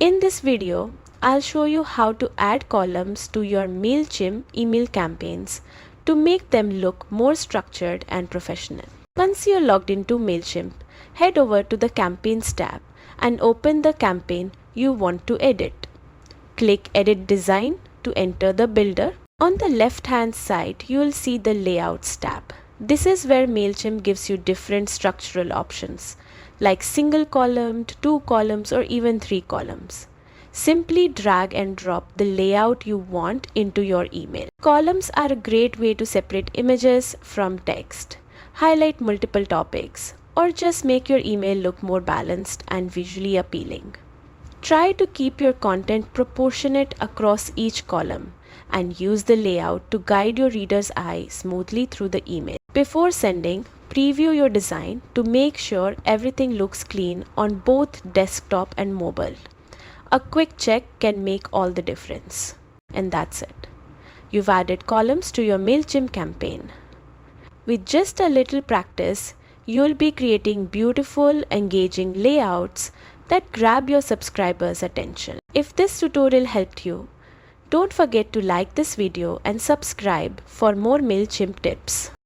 In this video, I'll show you how to add columns to your Mailchimp email campaigns to make them look more structured and professional. Once you're logged into Mailchimp, head over to the Campaigns tab and open the campaign you want to edit. Click Edit Design to enter the builder. On the left-hand side, you will see the Layouts tab. This is where Mailchimp gives you different structural options, like single column, 2 columns, or even 3 columns. Simply drag and drop the layout you want into your email. Columns are a great way to separate images from text, highlight multiple topics, or just make your email look more balanced and visually appealing. Try to keep your content proportionate across each column and use the layout to guide your reader's eye smoothly through the email. Before sending, preview your design to make sure everything looks clean on both desktop and mobile. A quick check can make all the difference. And that's it. You've added columns to your Mailchimp campaign. With just a little practice, you'll be creating beautiful, engaging layouts that grab your subscribers' attention. If this tutorial helped you, don't forget to like this video and subscribe for more Mailchimp tips.